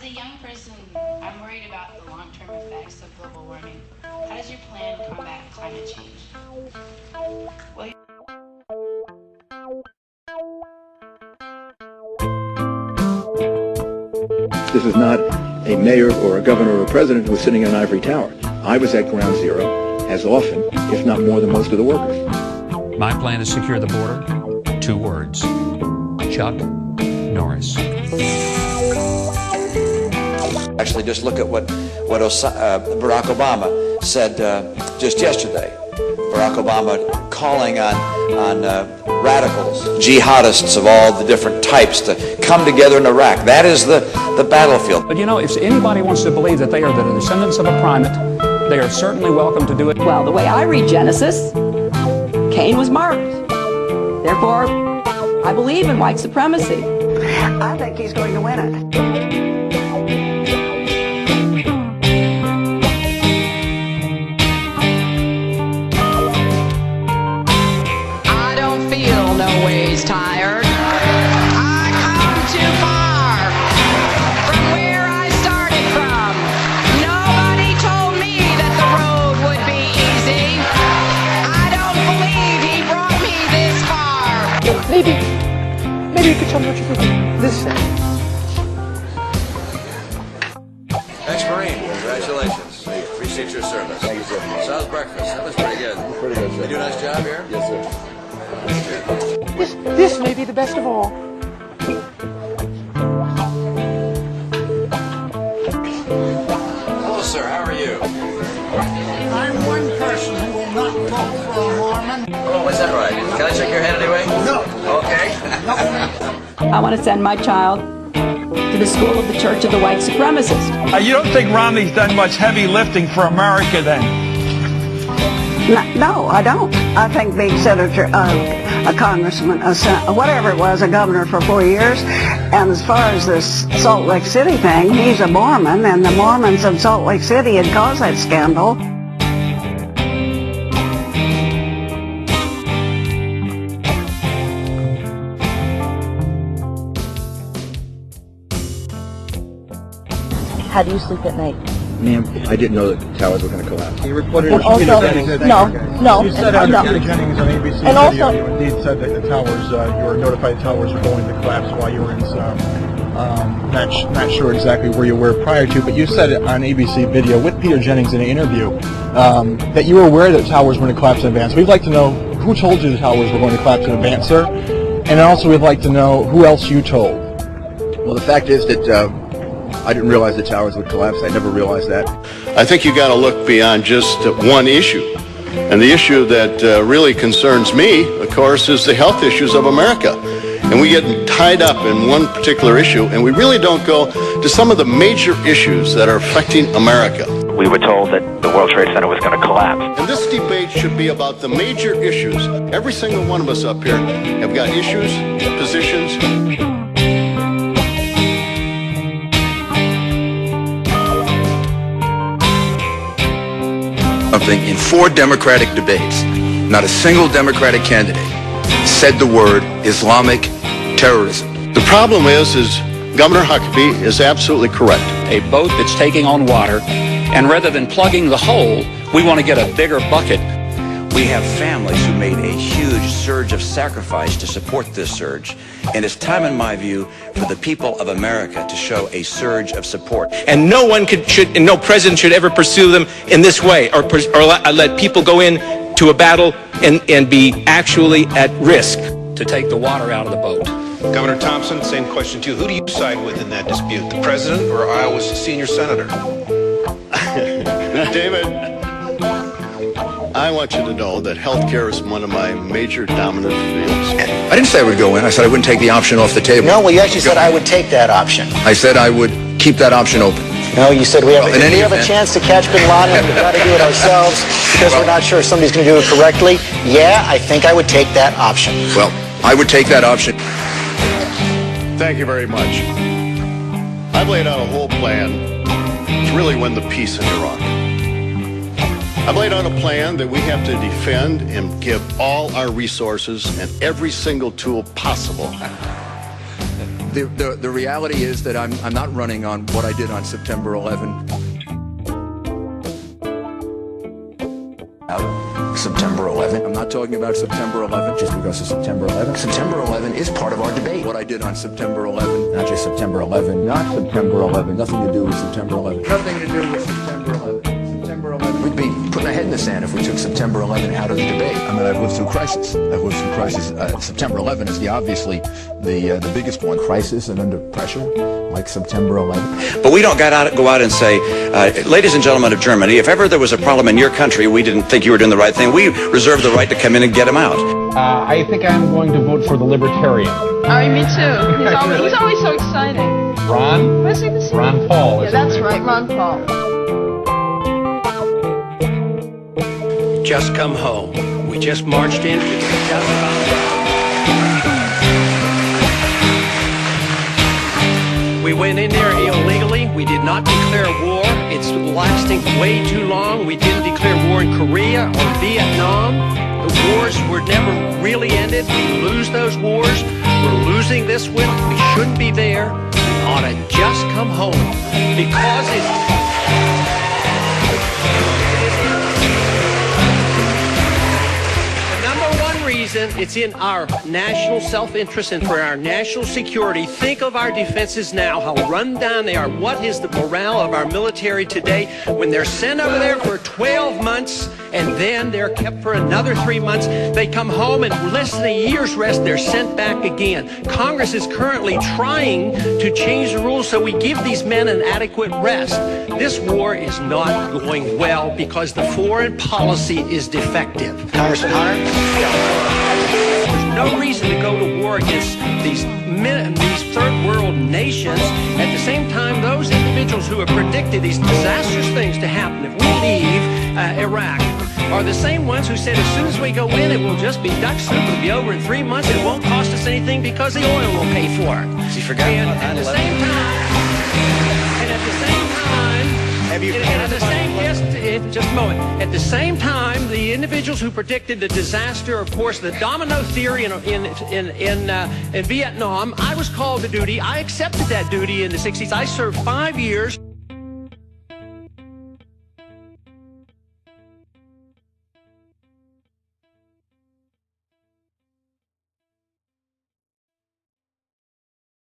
a young person, I'm worried about the long-term effects of global warming. How does your plan combat climate change? Well, this is not a mayor or a governor or a president who is sitting in an ivory tower. I was at ground zero as often, if not more than most of the workers. My plan to secure the border, 2 words: Chuck Norris. Actually, just look at what Barack Obama said just yesterday. Barack Obama calling on radicals, jihadists of all the different types to come together in Iraq. That is the battlefield. But you know, if anybody wants to believe that they are the descendants of a primate, they are certainly welcome to do it. Well, the way I read Genesis, Cain was marked. Therefore, I believe in white supremacy. I think he's going to win it. Tired. I come too far from where I started from. Nobody told me that the road would be easy. I don't believe he brought me this far. Maybe you could tell me what you think of this thing. Ex-Marine, congratulations. We appreciate your service. Thank you, sir. Sal's breakfast, that was pretty good. Pretty good, sir. You do a nice job here? Yes, sir. This may be the best of all. Hello, sir. How are you? I'm one person who will not vote for a Mormon. Oh, is that right? Can I shake your hand anyway? No. Okay. I want to send my child to the school of the Church of the White Supremacist. You don't think Romney's done much heavy lifting for America then? No, I don't. I think being senator, a congressman, whatever it was, a governor for 4 years. And as far as this Salt Lake City thing, he's a Mormon, and the Mormons of Salt Lake City had caused that scandal. How do you sleep at night? Ma'am, I didn't know that the towers were going to collapse. You reported And also, no. You said on no. Peter Jennings on ABC And video, also- you indeed said that the towers, you were notified the towers were going to collapse while you were in some, not sure exactly where you were prior to, but you said it on ABC video with Peter Jennings in an interview that you were aware that towers were going to collapse in advance. We'd like to know who told you the towers were going to collapse in advance, sir? And also we'd like to know who else you told. Well, the fact is that I didn't realize the towers would collapse. I never realized that. I think you got to look beyond just one issue. And the issue that really concerns me, of course, is the health issues of America. And we get tied up in one particular issue, and we really don't go to some of the major issues that are affecting America. We were told that the World Trade Center was going to collapse. And this debate should be about the major issues. Every single one of us up here have got issues, positions. In 4 Democratic debates, not a single Democratic candidate said the word Islamic terrorism. The problem is Governor Huckabee is absolutely correct. A boat that's taking on water, and rather than plugging the hole, we want to get a bigger bucket. We have families who made a huge surge of sacrifice to support this surge. And it's time, in my view, for the people of America to show a surge of support. And no one and no president should ever pursue them in this way, or let people go in to a battle and be actually at risk. To take the water out of the boat. Governor Thompson, same question to you. Who do you side with in that dispute, the president or Iowa's senior senator? David, I want you to know that healthcare is one of my major dominant fields. I didn't say I would go in. I said I wouldn't take the option off the table. No, well, you actually said I would take that option. I said I would keep that option open. No, you said we have, Well, in if any we have a event- chance to catch Bin Laden, we've got to do it ourselves because we're not sure if somebody's going to do it correctly. Yeah, I think I would take that option. Well, I would take that option. Thank you very much. I've laid out a whole plan to really win the peace in Iraq. I've laid out a plan that we have to defend and give all our resources and every single tool possible The reality is that I'm not running on what I did on September 11. September 11. I'm not talking about September 11 just because of September 11. September 11 is part of our debate. What I did on September 11. Not just September 11. Not September 11. Nothing to do with September 11. Nothing to do with September 11. September 11. We'd be putting our head in the sand if we took September 11 out of the debate. I mean, I've lived through crisis. September 11 is obviously the biggest one. Crisis and under pressure, like September 11. But we don't go out and say, ladies and gentlemen of Germany, if ever there was a problem in your country, we didn't think you were doing the right thing, we reserve the right to come in and get them out. I think I'm going to vote for the Libertarian. Oh, me too. He's always so exciting. Ron? Ron Paul. Yeah, that's right, Ron Paul. Just come home. We just marched into the just about. We went in there illegally. We did not declare war. It's lasting way too long. We didn't declare war in Korea or Vietnam. The wars were never really ended. We lose those wars. We're losing this one. We shouldn't be there. We ought to just come home because it's... It's in our national self-interest and for our national security. Think of our defenses now, how run down they are. What is the morale of our military today when they're sent over there for 12 months and then they're kept for another 3 months? They come home and less than a year's rest, they're sent back again. Congress is currently trying to change the rules so we give these men an adequate rest. This war is not going well because the foreign policy is defective. Congressman Hunter? There's no reason to go to war against these third world nations. At the same time, those individuals who have predicted these disastrous things to happen if we leave Iraq are the same ones who said as soon as we go in, it will just be duck soup. It'll be over in 3 months. It won't cost us anything because the oil will pay for it. He forgot about 9/11. At the same time, just a moment. At the same time, the individuals who predicted the disaster, of course, the domino theory in Vietnam, I was called to duty. I accepted that duty in the 60s. I served 5 years.